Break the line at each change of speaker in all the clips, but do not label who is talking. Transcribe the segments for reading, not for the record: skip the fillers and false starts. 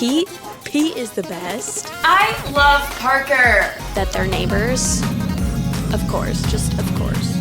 Pete? Pete is the best.
I love Parker.
That they're neighbors. Of course, just of course.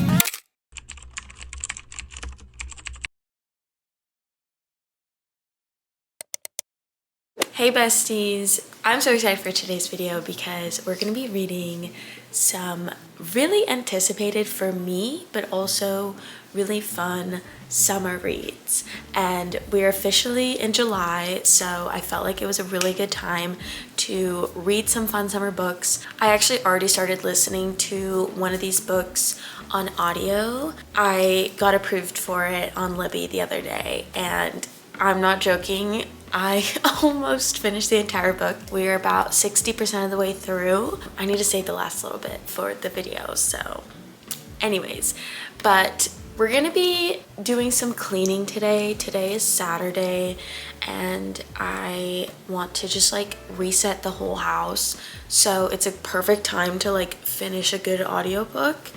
Hey besties, I'm so excited for today's video because we're going to be reading some really anticipated for me, but also really fun summer reads. And we're officially in July, so I felt like it was a really good time to read some fun summer books. I actually already started listening to one of these books on audio. I got approved for it on Libby the other day, and I'm not joking, I almost finished the entire book. We're about 60% of the way through. I need to save the last little bit for the video, so anyways, but we're gonna be doing some cleaning today. Today is Saturday and I want to just like reset the whole house. So it's a perfect time to like finish a good audiobook.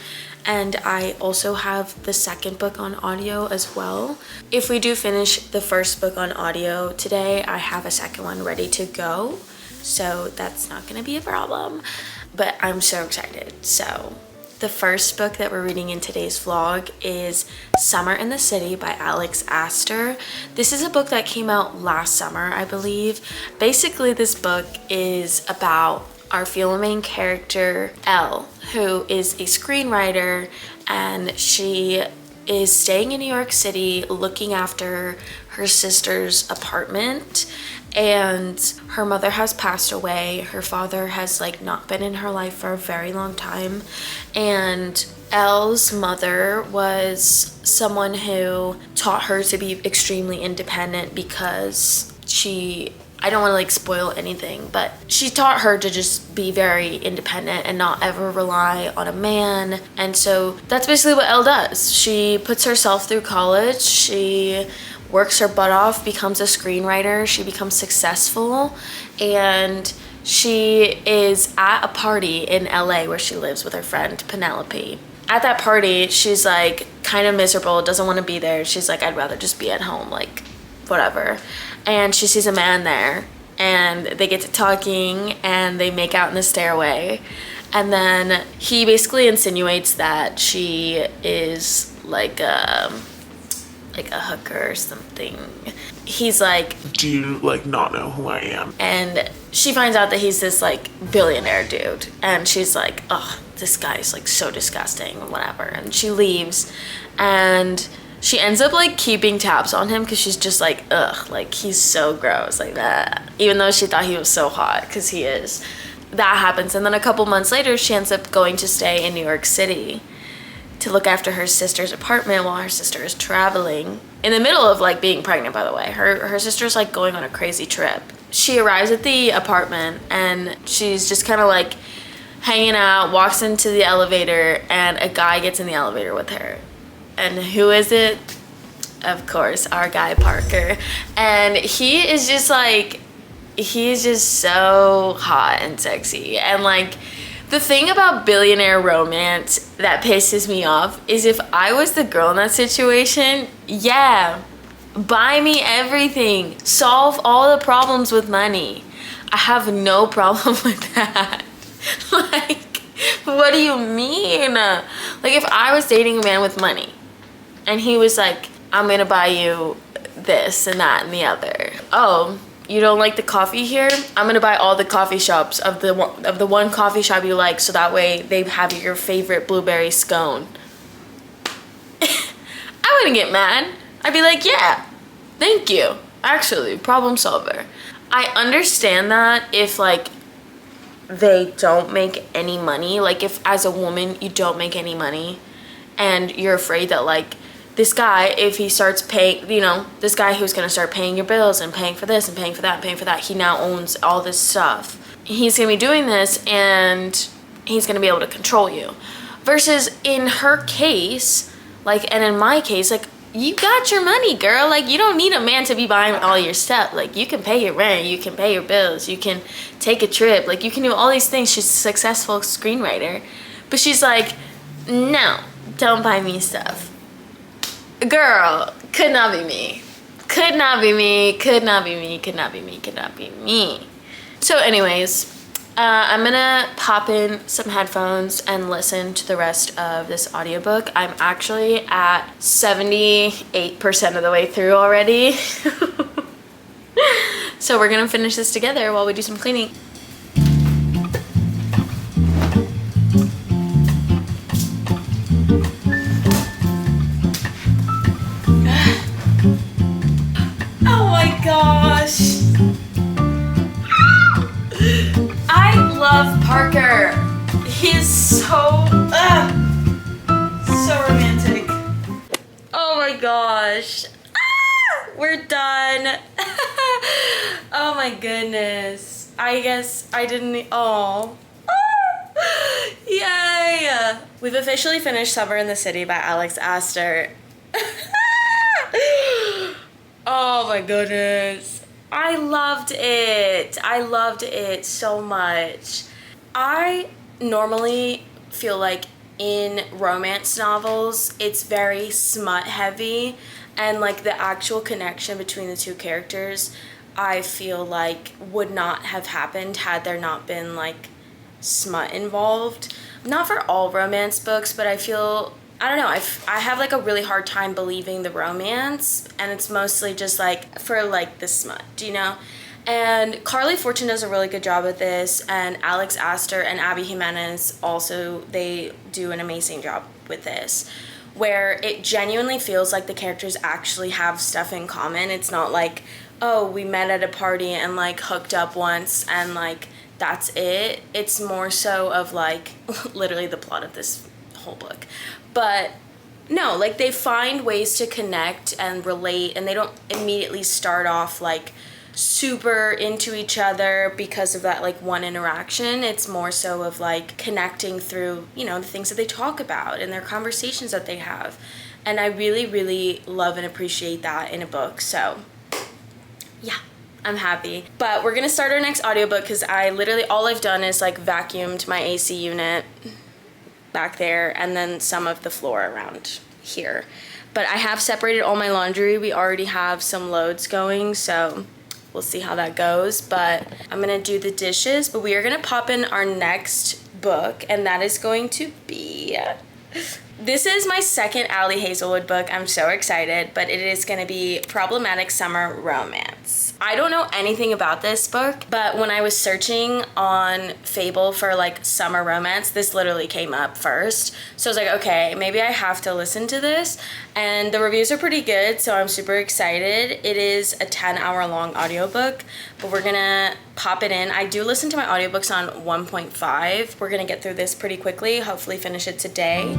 And I also have the second book on audio as well. If we do finish the first book on audio today, I have a second one ready to go. So that's not gonna be a problem, but I'm so excited. So the first book that we're reading in today's vlog is Summer in the City by Alex Astor. This is a book that came out last summer, I believe. Basically, this book is about our female main character, Elle, who is a screenwriter, and she is staying in New York City looking after her sister's apartment, and her mother has passed away. Her father has like not been in her life for a very long time, and Elle's mother was someone who taught her to be extremely independent because I don't want to like spoil anything, but she taught her to just be very independent and not ever rely on a man. And so that's basically what Elle does. She puts herself through college, she works her butt off, becomes a screenwriter, she becomes successful, and she is at a party in LA where she lives with her friend Penelope. At that party, she's like kind of miserable, doesn't want to be there. She's like, I'd rather just be at home, like whatever. And she sees a man there and they get to talking and they make out in the stairway. And then he basically insinuates that she is like a hooker or something. He's like,
do you like not know who I am?
And she finds out that he's this like billionaire dude. And she's like, oh, this guy's like so disgusting and whatever. And she leaves, and she ends up like keeping tabs on him because she's just like, ugh, like he's so gross, like that. Even though she thought he was so hot, because he is. That happens, and then a couple months later, she ends up going to stay in New York City to look after her sister's apartment while her sister is traveling. In the middle of like being pregnant, by the way. Her sister's like going on a crazy trip. She arrives at the apartment and she's just kind of like hanging out, walks into the elevator, and a guy gets in the elevator with her. And who is it? Of course, our guy Parker. And he is just like, he's just so hot and sexy. And like, the thing about billionaire romance that pisses me off is if I was the girl in that situation, yeah, buy me everything. Solve all the problems with money. I have no problem with that. Like, what do you mean? Like, if I was dating a man with money, and he was like, I'm gonna buy you this and that and the other. Oh, you don't like the coffee here? I'm gonna buy all the coffee shops of the one coffee shop you like, so that way they have your favorite blueberry scone. I wouldn't get mad. I'd be like, yeah, thank you. Actually, problem solver. I understand that if like they don't make any money, like if as a woman you don't make any money and you're afraid that like this guy, if he starts paying, you know, this guy who's gonna start paying your bills and paying for this and paying for that and paying for that, he now owns all this stuff. He's gonna be doing this and he's gonna be able to control you. Versus in her case, like, and in my case, like, you got your money, girl. Like, you don't need a man to be buying all your stuff. Like, you can pay your rent, you can pay your bills, you can take a trip, like, you can do all these things. She's a successful screenwriter. But she's like, no, don't buy me stuff. Girl, could not be me. Could not be me, could not be me, could not be me, could not be me. So anyways, I'm gonna pop in some headphones and listen to the rest of this audiobook. I'm actually at 78% of the way through already. So we're gonna finish this together while we do some cleaning. Oh my gosh. I love Parker. He is so romantic. Oh my gosh. We're done. Oh my goodness. I guess I didn't. Oh. Yay. We've officially finished Summer in the City by Alex Astor. Oh my goodness. I loved it. I loved it so much. I normally feel like in romance novels, it's very smut heavy, and like the actual connection between the two characters, I feel like would not have happened had there not been like smut involved. Not for all romance books, but I feel, I don't know, I have like a really hard time believing the romance, and it's mostly just like for like the smut, you know? And Carly Fortune does a really good job with this, and Alex Astor and Abby Jimenez also, they do an amazing job with this, where it genuinely feels like the characters actually have stuff in common. It's not like, oh, we met at a party and like hooked up once and like that's it. It's more so of like literally the plot of this whole book. But no, like they find ways to connect and relate, and they don't immediately start off like super into each other because of that like one interaction. It's more so of like connecting through, you know, the things that they talk about and their conversations that they have. And I really, really love and appreciate that in a book. So yeah, I'm happy. But we're gonna start our next audiobook because I literally, all I've done is like vacuumed my AC unit back there and then some of the floor around here. But I have separated all my laundry. We already have some loads going, so we'll see how that goes. But I'm gonna do the dishes, but we are gonna pop in our next book, and that is going to be, this is my second Allie Hazelwood book. I'm so excited, but it is gonna be Problematic Summer Romance. I don't know anything about this book, but when I was searching on Fable for like summer romance, this literally came up first. So I was like, okay, maybe I have to listen to this. And the reviews are pretty good, so I'm super excited. It is a 10-hour long audiobook, but we're gonna pop it in. I do listen to my audiobooks on 1.5. We're gonna get through this pretty quickly, hopefully finish it today.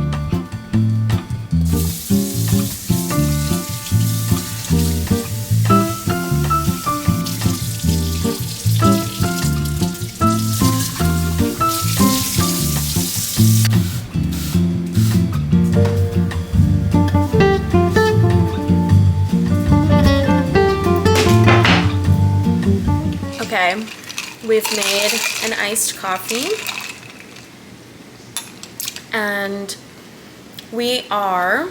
Okay, we've made an iced coffee, and we are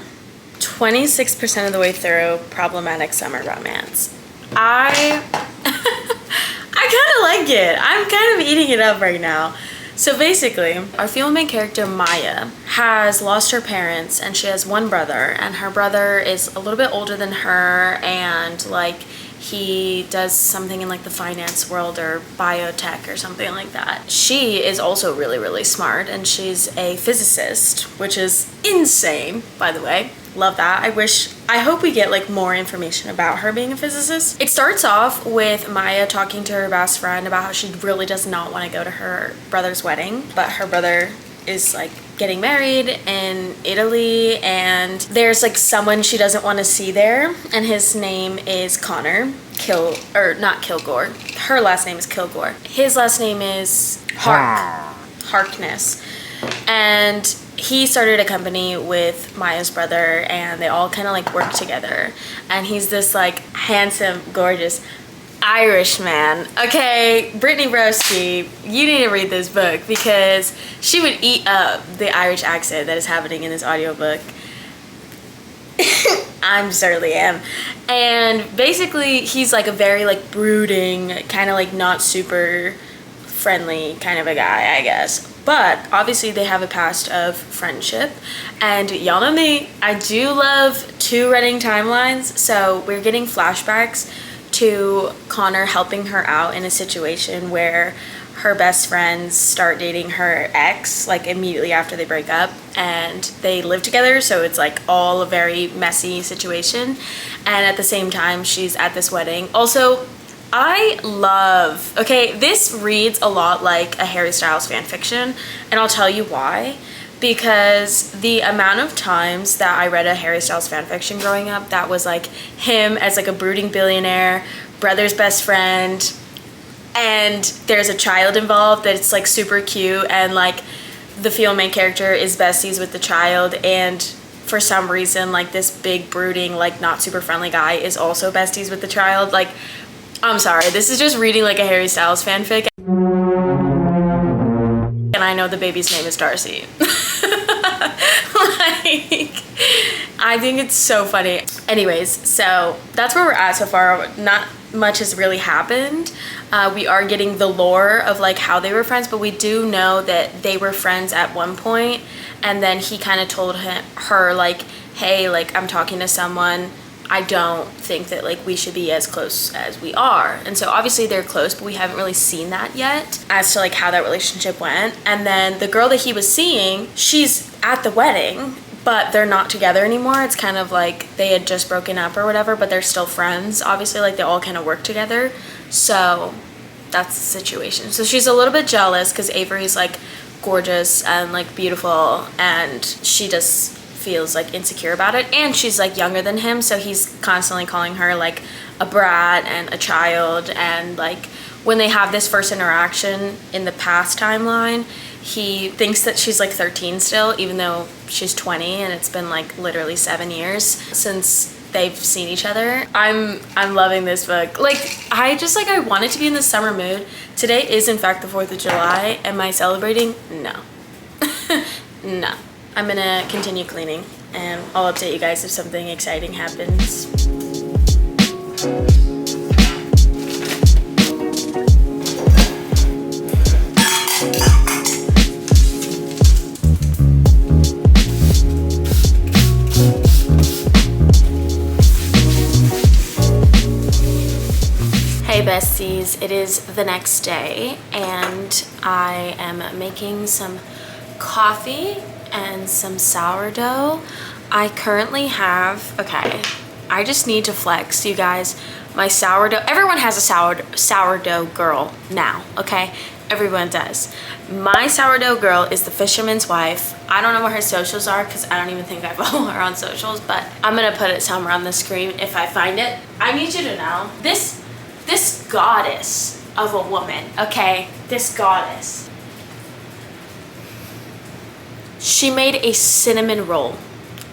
26% of the way through Problematic Summer Romance. I kind of like it. I'm kind of eating it up right now. So basically, our female main character, Maya, has lost her parents, and she has one brother, and her brother is a little bit older than her, and like he does something in like the finance world or biotech or something like that. She is also really, really smart, and she's a physicist, which is insane, by the way. Love that. I hope we get like more information about her being a physicist. It starts off with Maya talking to her best friend about how she really does not want to go to her brother's wedding, but her brother is like getting married in Italy, and there's like someone she doesn't want to see there, and his name is Connor not Kilgore. Her last name is Kilgore. His last name is Harkness. And he started a company with Maya's brother, and they all kind of like work together. And he's this like handsome, gorgeous Irish man. Okay, Brittany Broski, you need to read this book because she would eat up the Irish accent that is happening in this audiobook. I'm certainly am. And basically he's like a very like brooding, kind of like not super friendly kind of a guy, I guess. But obviously they have a past of friendship, and y'all know me, I do love two running timelines. So we're getting flashbacks to Connor helping her out in a situation where her best friends start dating her ex like immediately after they break up, and they live together, so it's like all a very messy situation. And at the same time she's at this wedding. Also, I love, okay, this reads a lot like a Harry Styles fan fiction, and I'll tell you why. Because the amount of times that I read a Harry Styles fan fiction growing up that was like him as like a brooding billionaire, brother's best friend, and there's a child involved that it's like super cute, and like the female main character is besties with the child, and for some reason like this big brooding like not super friendly guy is also besties with the child. Like, I'm sorry, this is just reading like a Harry Styles fanfic, and I know the baby's name is Darcy. Like, I think it's so funny. Anyways, so that's where we're at so far. Not much has really happened. We are getting the lore of like how they were friends, but we do know that they were friends at one point, and then he kind of told her like, hey, like I'm talking to someone, I don't think that like we should be as close as we are. And so obviously they're close, but we haven't really seen that yet as to like how that relationship went. And then the girl that he was seeing, she's at the wedding, but they're not together anymore. It's kind of like they had just broken up or whatever, but they're still friends. Obviously, like they all kind of work together. So that's the situation. So she's a little bit jealous because Avery's like gorgeous and like beautiful, and she just feels like insecure about it. And she's like younger than him, so he's constantly calling her like a brat and a child. And like when they have this first interaction in the past timeline, he thinks that she's like 13 still, even though she's 20, and it's been like literally 7 years since they've seen each other. I'm loving this book. Like I wanted to be in the summer mood. Today is in fact the 4th of July. Am I celebrating? No. No. I'm gonna continue cleaning, and I'll update you guys if something exciting happens. Hey besties, it is the next day, and I am making some coffee and some sourdough. I currently have, okay, I just need to flex, you guys. My sourdough, everyone has a sourdough girl now, okay? Everyone does. My sourdough girl is the fisherman's wife. I don't know what her socials are because I don't even think I follow her on socials, but I'm gonna put it somewhere on the screen if I find it. I need you to know, this goddess of a woman, okay? This goddess. She made a cinnamon roll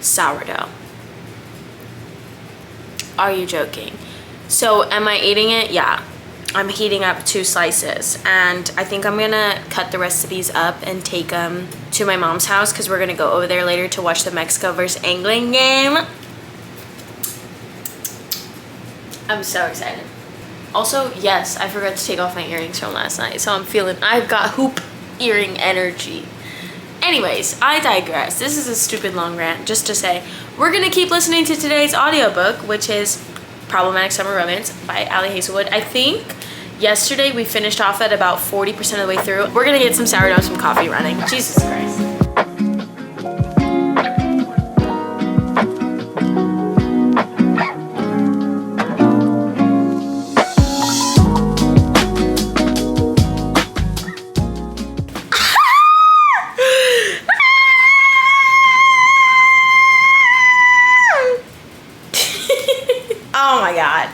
sourdough. Are you joking? So am I eating it? Yeah. I'm heating up 2 slices, and I think I'm gonna cut the rest of these up and take them to my mom's house because we're gonna go over there later to watch the Mexico versus England game. I'm so excited. Also, yes, I forgot to take off my earrings from last night, so I've got hoop earring energy. Anyways, I digress. This is a stupid long rant just to say we're gonna keep listening to today's audiobook, which is Problematic Summer Romance by Ali Hazelwood. I think yesterday we finished off at about 40% of the way through. We're gonna get some sourdough and some coffee running. Jesus Christ. Oh my god.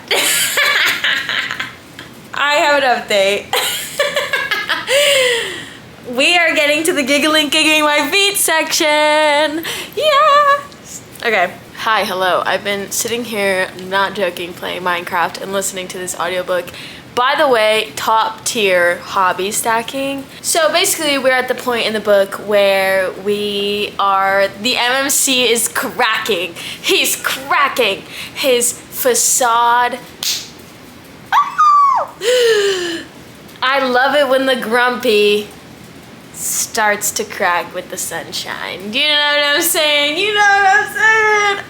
I have an update. We are getting to the giggling, kicking my feet section. Yeah. Okay. Hi, hello. I've been sitting here, not joking, playing Minecraft and listening to this audiobook By the way, top tier hobby stacking. So basically we're at the point in the book where the MMC is cracking. He's cracking his facade. I love it when the grumpy starts to crack with the sunshine. You know what I'm saying? You know what I'm saying?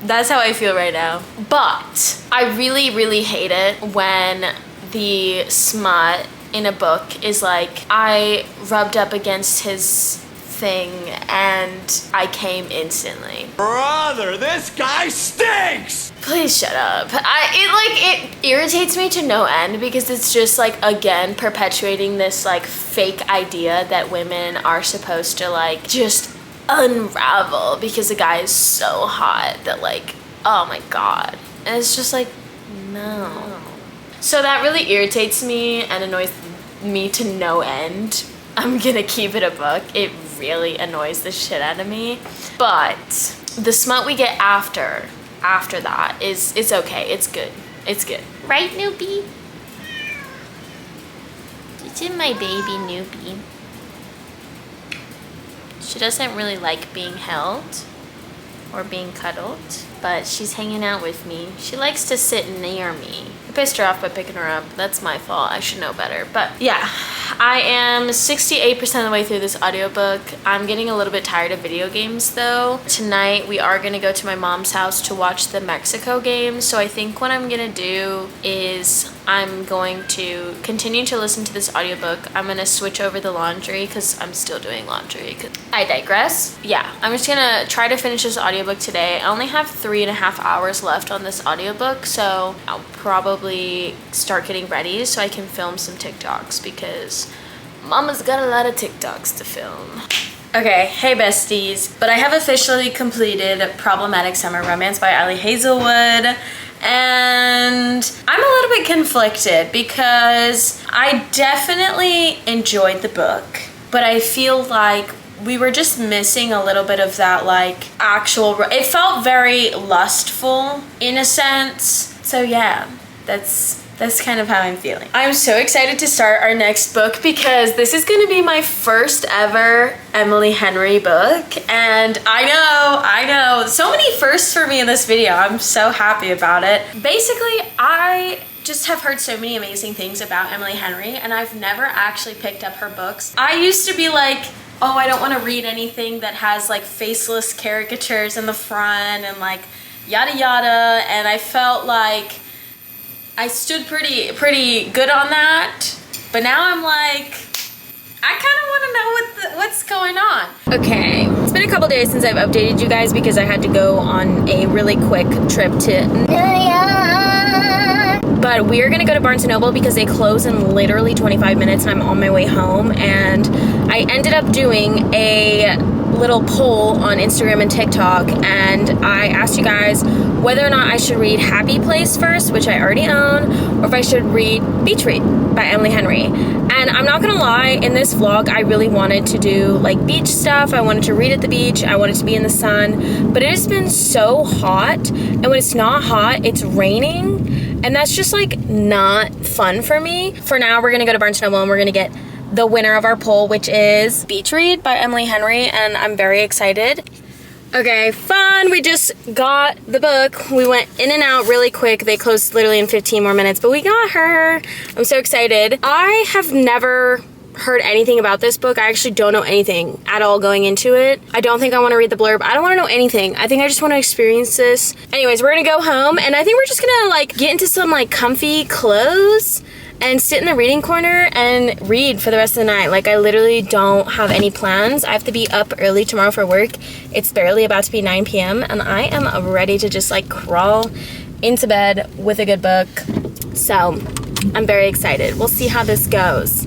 That's how I feel right now. But I really, really hate it when the smut in a book is like, I rubbed up against his thing and I came instantly.
Brother, this guy stinks!
Please shut up. It irritates me to no end because it's just like, again, perpetuating this like fake idea that women are supposed to like just unravel because a guy is so hot that like, oh my god. And it's just like, no. So that really irritates me and annoys me to no end. I'm gonna keep it a book. It really annoys the shit out of me. But the smut we get after that it's okay. It's good. It's good. Right, Noopy? This is my baby Noopy. She doesn't really like being held or being cuddled, but she's hanging out with me. She likes to sit near me. I pissed her off by picking her up. That's my fault. I should know better. But yeah, I am 68% of the way through this audiobook. I'm getting a little bit tired of video games though. Tonight we are gonna go to my mom's house to watch the Mexico game. So I think what I'm gonna do is I'm going to continue to listen to this audiobook. I'm gonna switch over the laundry because I'm still doing laundry. I digress. Yeah, I'm just gonna try to finish this audiobook today. I only have 3.5 hours left on this audiobook, so I'll probably start getting ready so I can film some TikToks because Mama's got a lot of TikToks to film. Okay, hey besties, but I have officially completed Problematic Summer Romance by Ali Hazelwood. And I'm a little bit conflicted because I definitely enjoyed the book, but I feel like we were just missing a little bit of that like actual, it felt very lustful in a sense. So yeah, that's kind of how I'm feeling. I'm so excited to start our next book because this is gonna be my first ever Emily Henry book. And I know, so many firsts for me in this video. I'm so happy about it. Basically, I just have heard so many amazing things about Emily Henry and I've never actually picked up her books. I used to be like, oh, I don't wanna read anything that has like faceless caricatures in the front and like yada yada. And I felt like I stood pretty good on that, but now I'm like, I kind of want to know what's going on. Okay, it's been a couple days since I've updated you guys because I had to go on a really quick trip to New York. But we are gonna go to Barnes & Noble because they close in literally 25 minutes and I'm on my way home. And I ended up doing a little poll on Instagram and TikTok and I asked you guys whether or not I should read Happy Place first, which I already own, or if I should read Beach Read by Emily Henry. And I'm not gonna lie, in this vlog I really wanted to do like beach stuff. I wanted to read at the beach, I wanted to be in the sun, but it has been so hot, and when it's not hot it's raining, and that's just like not fun for me. For now we're gonna go to Barnes & Noble and we're gonna get the winner of our poll, which is Beach Read by Emily Henry, and I'm very excited. Okay, fun. We just got the book. We went in and out really quick. They closed literally in 15 more minutes, but we got her. I'm so excited. I have never heard anything about this book. I actually don't know anything at all going into it. I don't think I want to read the blurb. I don't want to know anything. I think I just want to experience this. Anyways, we're gonna go home and I think we're just gonna like get into some like comfy clothes and sit in the reading corner and read for the rest of the night. Like I literally don't have any plans. I have to be up early tomorrow for work. It's barely about to be 9 p.m. and I am ready to just like crawl into bed with a good book. So I'm very excited. We'll see how this goes.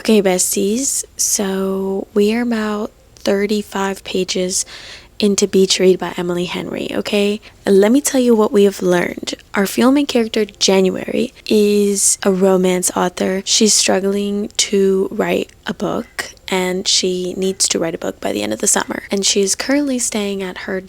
Okay, besties, so we are about 35 pages into Beach Read by Emily Henry, okay? Let me tell you what we have learned. Our filming character, January, is a romance author. She's struggling to write a book, and she needs to write a book by the end of the summer. And she is currently staying at her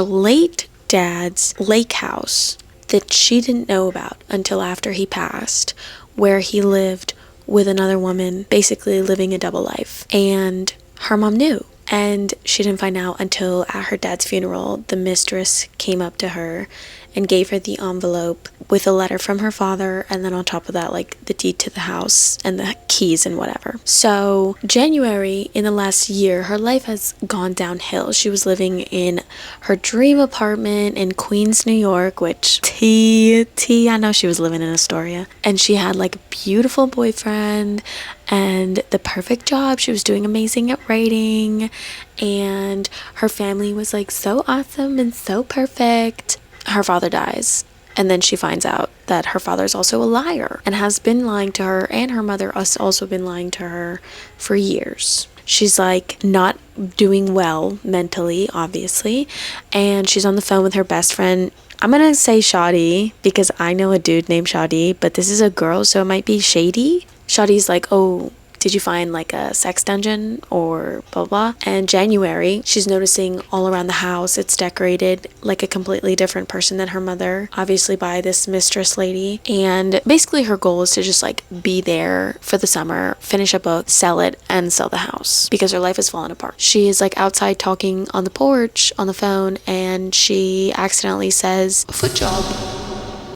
late dad's lake house that she didn't know about until after he passed, where he lived with another woman, basically living a double life. And her mom knew. And she didn't find out until at her dad's funeral, the mistress came up to her and gave her the envelope with a letter from her father, and then on top of that, like the deed to the house and the keys and whatever. So January, in the last year, her life has gone downhill. She was living in her dream apartment in Queens, New York, which I know she was living in Astoria. And she had like a beautiful boyfriend and the perfect job. She was doing amazing at writing, and her family was like so awesome and so perfect. Her father dies, and then she finds out that her father is also a liar and has been lying to her, and her mother has also been lying to her for years. She's like not doing well mentally, obviously, and she's on the phone with her best friend. I'm gonna say Shadi because I know a dude named Shadi, but this is a girl, so it might be Shady. Shadi's like, oh, did you find like a sex dungeon or blah blah? And January, she's noticing all around the house it's decorated like a completely different person than her mother, obviously by this mistress lady. And basically her goal is to just like be there for the summer, finish a book, sell it, and sell the house because her life has fallen apart. She is like outside talking on the porch on the phone, and she accidentally says foot job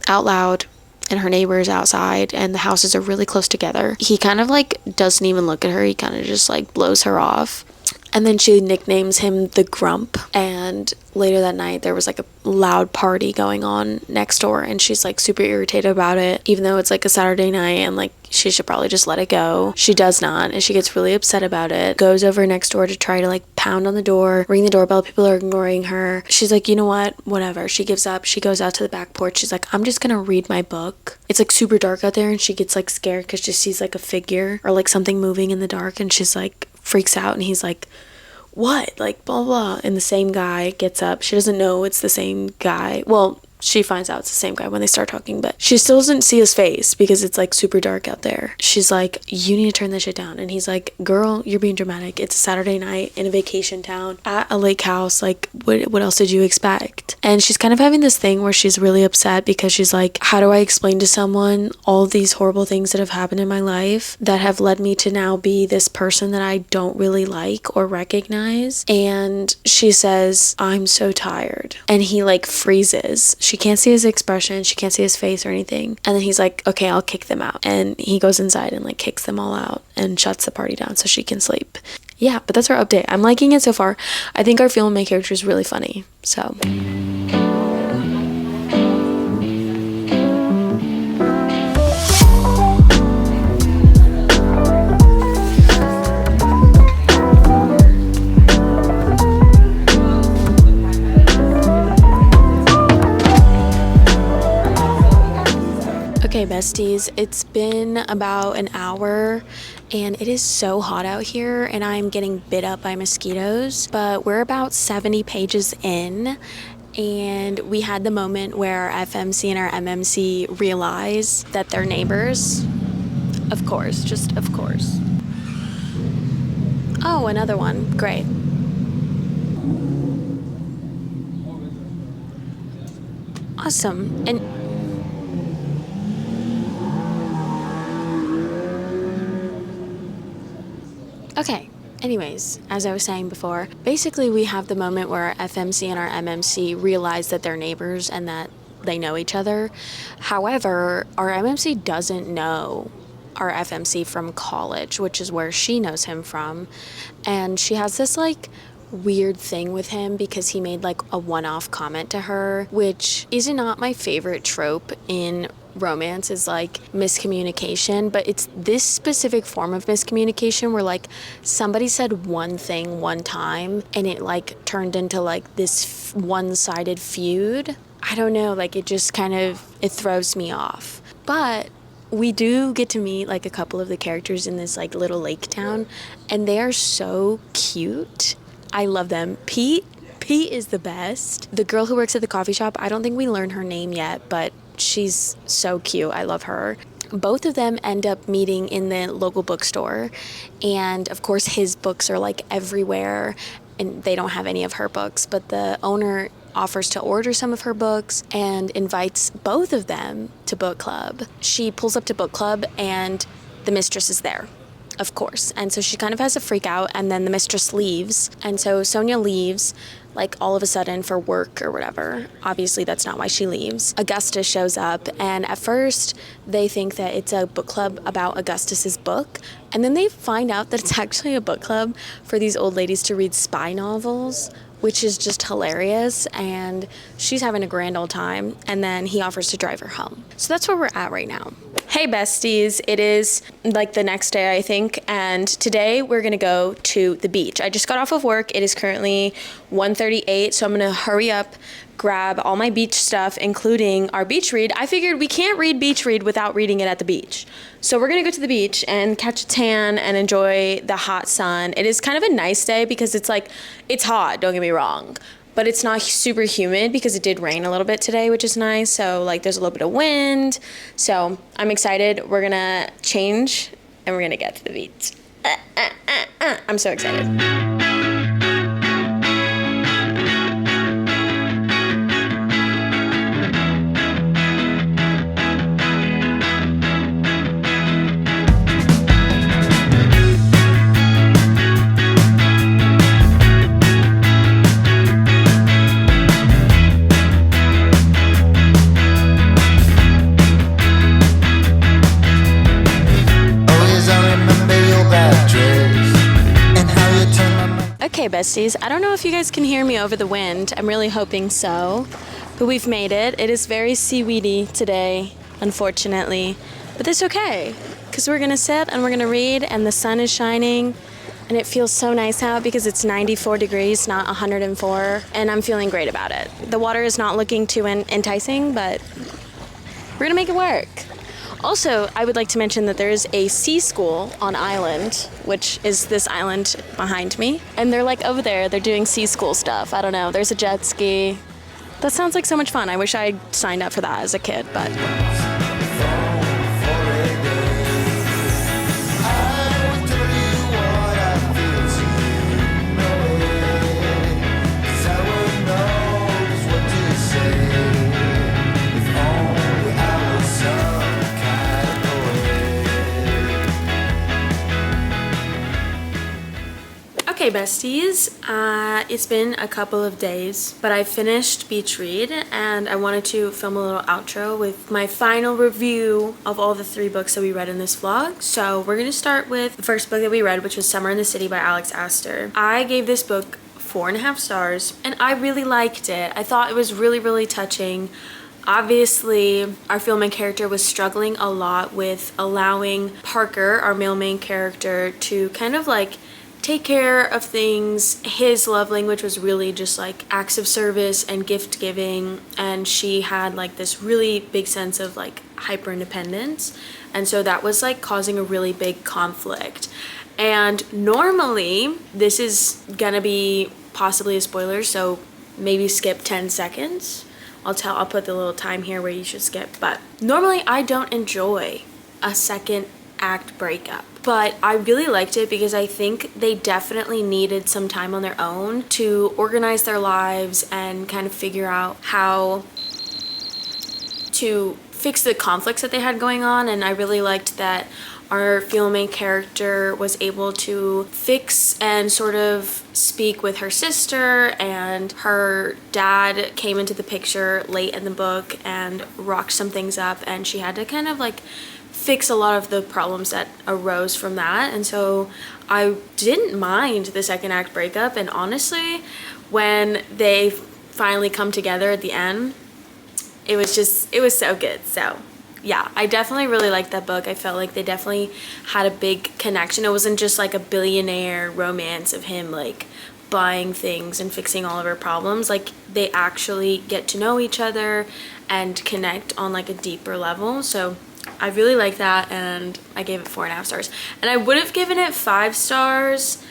out loud, and her neighbors outside, and the houses are really close together. He kind of like doesn't even look at her. He kind of just like blows her off. And then she nicknames him the Grump. And later that night, there was like a loud party going on next door, and she's like super irritated about it, even though it's like a Saturday night and like she should probably just let it go. She does not, and she gets really upset about it. Goes over next door to try to like pound on the door, ring the doorbell. People are ignoring her. She's like, you know what? Whatever. She gives up. She goes out to the back porch. She's like, I'm just gonna read my book. It's like super dark out there, and she gets like scared because she sees like a figure or like something moving in the dark, and she's like freaks out, and he's like, what? Like blah blah. And the same guy gets up. She doesn't know it's the same guy. Well, she finds out it's the same guy when they start talking, but she still doesn't see his face because it's like super dark out there. She's like, you need to turn this shit down. And he's like, girl, you're being dramatic. It's a Saturday night in a vacation town at a lake house. Like, what else did you expect? And she's kind of having this thing where she's really upset because she's like, how do I explain to someone all these horrible things that have happened in my life that have led me to now be this person that I don't really like or recognize? And she says, I'm so tired. And he like freezes. She can't see his expression. She can't see his face or anything. And then he's like, okay, I'll kick them out. And he goes inside and like kicks them all out and shuts the party down so she can sleep. Yeah, but that's our update. I'm liking it so far. I think our female character is really funny. So okay, besties, it's been about an hour and it is so hot out here and I'm getting bit up by mosquitoes, but we're about 70 pages in, and we had the moment where our FMC and our MMC realize that they're neighbors. Of course, just of course. Oh, another one. Great. Awesome. And okay, anyways, as I was saying before, basically we have the moment where our FMC and our MMC realize that they're neighbors and that they know each other. However, our MMC doesn't know our FMC from college, which is where she knows him from. And she has this like weird thing with him because he made like a one-off comment to her, which is not my favorite trope in romance, is like miscommunication, but it's this specific form of miscommunication where like somebody said one thing one time and it like turned into like this one-sided feud. I don't know, like it just kind of, it throws me off. But we do get to meet like a couple of the characters in this like little lake town, and they are so cute. I love them. Pete is the best. The girl who works at the coffee shop, I don't think we learned her name yet, but she's so cute. I love her. Both of them end up meeting in the local bookstore, and of course his books are like everywhere, and they don't have any of her books, but the owner offers to order some of her books and invites both of them to book club. She pulls up to book club and the mistress is there, of course. And so she kind of has a freak out, and then the mistress leaves. And so Sonia leaves like all of a sudden for work or whatever. Obviously that's not why she leaves. Augustus shows up, and at first they think that it's a book club about Augustus's book, and then they find out that it's actually a book club for these old ladies to read spy novels, which is just hilarious, and she's having a grand old time, and then he offers to drive her home. So that's where we're at right now. Hey besties, it is like the next day I think, and today we're gonna go to the beach. I just got off of work. It is currently 1:38, so I'm gonna hurry up, grab all my beach stuff, including our beach read. I figured we can't read beach read without reading it at the beach. So we're gonna go to the beach and catch a tan and enjoy the hot sun. It is kind of a nice day because it's like, it's hot, don't get me wrong, but it's not super humid because it did rain a little bit today, which is nice. So like there's a little bit of wind. So I'm excited. We're gonna change and we're gonna get to the beach. I'm so excited. Okay, besties, I don't know if you guys can hear me over the wind. I'm really hoping so, but we've made it. It is very seaweedy today, unfortunately, but that's okay, because we're gonna sit and we're gonna read, and the sun is shining, and it feels so nice out because it's 94 degrees, not 104, and I'm feeling great about it. The water is not looking too enticing, but we're gonna make it work. Also, I would like to mention that there is a sea school on island, which is this island behind me. And they're like over there, they're doing sea school stuff. I don't know, there's a jet ski. That sounds like so much fun. I wish I signed up for that as a kid, but. Okay, besties, it's been a couple of days, but I finished Beach Read, and I wanted to film a little outro with my final review of all the 3 books that we read in this vlog. So we're gonna start with the first book that we read, which was Summer in the City by Alex Astor. I gave this book 4.5 stars, and I really liked it. I thought it was really, really touching. Obviously, our female main character was struggling a lot with allowing Parker, our male main character, to kind of like take care of things. His love language was really just like acts of service and gift giving, and she had like this really big sense of like hyper independence, and so that was like causing a really big conflict. And normally this is gonna be possibly a spoiler, so maybe skip 10 seconds. I'll put the little time here where you should skip, but normally I don't enjoy a second act breakup, but I really liked it because I think they definitely needed some time on their own to organize their lives and kind of figure out how to fix the conflicts that they had going on. And I really liked that our female main character was able to fix and sort of speak with her sister, and her dad came into the picture late in the book and rocked some things up, and she had to kind of like fix a lot of the problems that arose from that. And so I didn't mind the second act breakup, and honestly when they finally come together at the end, it was so good. So yeah, I definitely really liked that book. I felt like they definitely had a big connection. It wasn't just like a billionaire romance of him like buying things and fixing all of her problems. Like they actually get to know each other and connect on like a deeper level. So I really like that, and I gave it 4.5 stars. And I would have given it 5 stars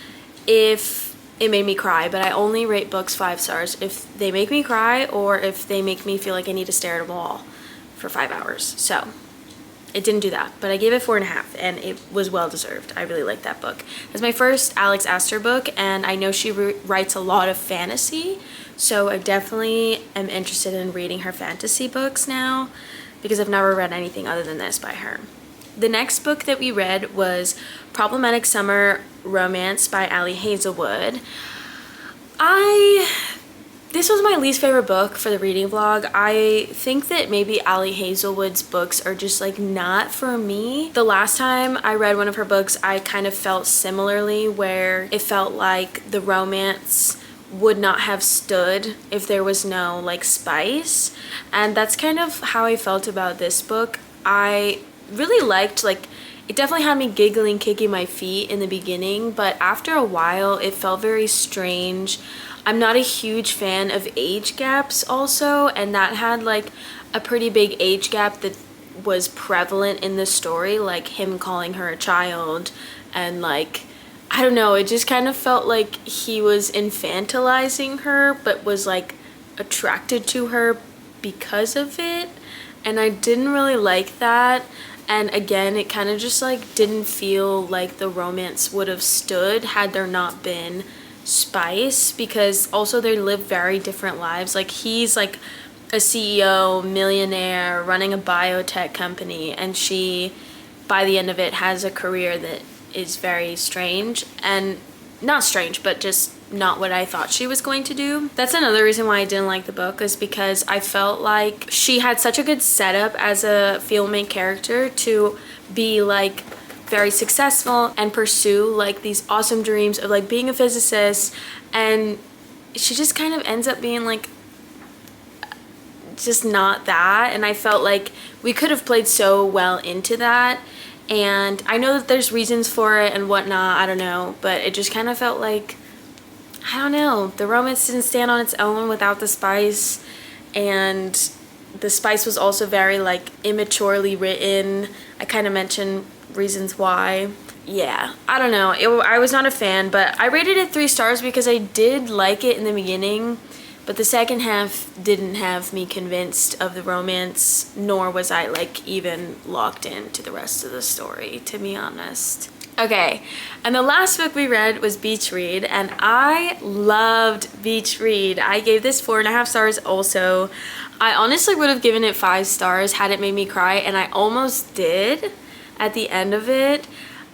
if it made me cry, but I only rate books 5 stars if they make me cry or if they make me feel like I need to stare at a wall for 5 hours. So it didn't do that, but I gave it 4.5, and it was well deserved. I really liked that book. It's my first Alex Astor book, and I know she writes a lot of fantasy, so I definitely am interested in reading her fantasy books now, because I've never read anything other than this by her. The next book that we read was Problematic Summer Romance by Ali Hazelwood. This was my least favorite book for the reading vlog. I think that maybe Ali Hazelwood's books are just like not for me. The last time I read one of her books, I kind of felt similarly, where it felt like the romance would not have stood if there was no like spice, and that's kind of how I felt about this book. I really liked, like, it definitely had me giggling, kicking my feet in the beginning, but after a while it felt very strange. I'm not a huge fan of age gaps also, and that had like a pretty big age gap that was prevalent in the story, like him calling her a child, and like, I don't know, it just kind of felt like he was infantilizing her but was like attracted to her because of it, and I didn't really like that. And again, it kind of just like didn't feel like the romance would have stood had there not been spice, because also they live very different lives. Like, he's like a CEO, millionaire, running a biotech company, and she, by the end of it, has a career that is very strange, and not strange, but just not what I thought she was going to do. That's another reason why I didn't like the book, is because I felt like she had such a good setup as a female character to be like very successful and pursue like these awesome dreams of like being a physicist, and she just kind of ends up being like just not that. And I felt like we could have played so well into that, and I know that there's reasons for it and whatnot, I don't know, but it just kind of felt like, I don't know, the romance didn't stand on its own without the spice, and the spice was also very like immaturely written. I kind of mentioned reasons why. Yeah, I don't know, I was not a fan, but I rated it 3 stars because I did like it in the beginning, but the second half didn't have me convinced of the romance, nor was I like even locked into the rest of the story, to be honest. Okay, and the last book we read was Beach Read, and I loved Beach Read. I gave this 4.5 stars also. I honestly would have given it 5 stars had it made me cry, and I almost did at the end of it.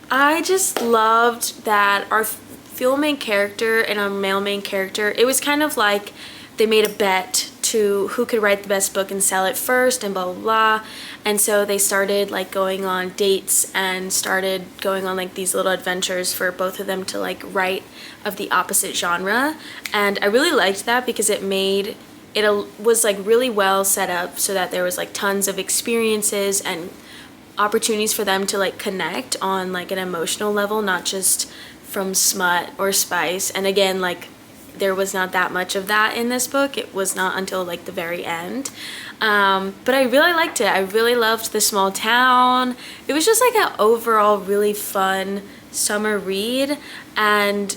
I just loved that our female main character and our male main character, it was kind of like they made a bet to who could write the best book and sell it first, and blah blah blah. And so they started like going on dates and started going on like these little adventures for both of them to like write of the opposite genre. And I really liked that because it made it was like really well set up so that there was like tons of experiences and opportunities for them to like connect on like an emotional level, not just from smut or spice. And again, like, there was not that much of that in this book. It was not until like the very end, but I really liked it. I really loved the small town. It was just like an overall really fun summer read, and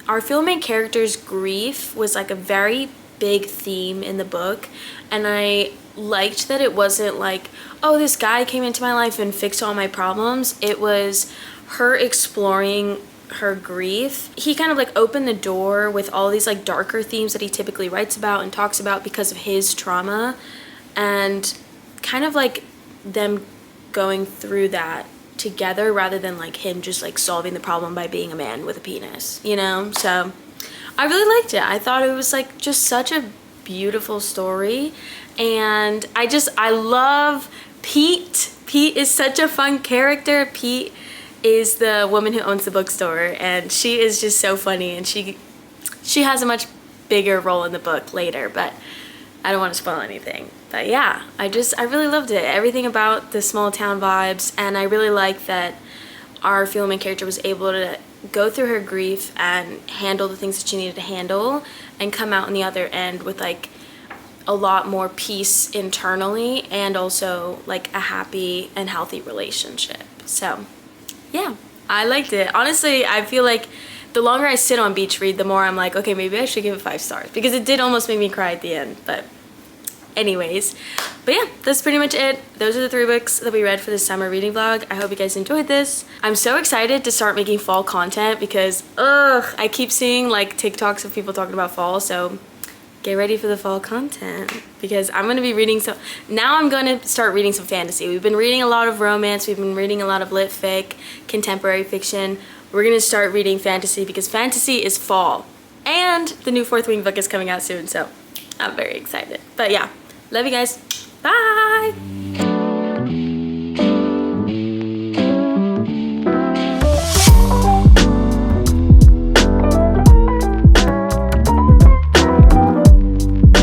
our main character's grief was like a very big theme in the book, and I liked that it wasn't like, oh, this guy came into my life and fixed all my problems. It was her exploring her grief. He kind of like opened the door with all these like darker themes that he typically writes about and talks about because of his trauma, and kind of like them going through that together rather than like him just like solving the problem by being a man with a penis, you know? So I really liked it. I thought it was like just such a beautiful story, and I love Pete. Pete is such a fun character. Pete is the woman who owns the bookstore, and she is just so funny, and she has a much bigger role in the book later, but I don't want to spoil anything. But yeah, I really loved it. Everything about the small town vibes, and I really like that our female main character was able to go through her grief and handle the things that she needed to handle and come out on the other end with like a lot more peace internally and also like a happy and healthy relationship. So yeah, I liked it. Honestly, I feel like the longer I sit on beach read, the more I'm like, okay, maybe I should give it 5 stars, because it did almost make me cry at the end. But anyways, but yeah, that's pretty much it. Those are the 3 books that we read for this summer reading vlog. I hope you guys enjoyed this. I'm so excited to start making fall content because I keep seeing like TikToks of people talking about fall, so get ready for the fall content because I'm going to be reading now I'm going to start reading some fantasy. We've been reading a lot of romance, we've been reading a lot of lit fic, contemporary fiction. We're going to start reading fantasy because fantasy is fall. And the new 4th Wing book is coming out soon, so I'm very excited. But yeah, love you guys. Bye!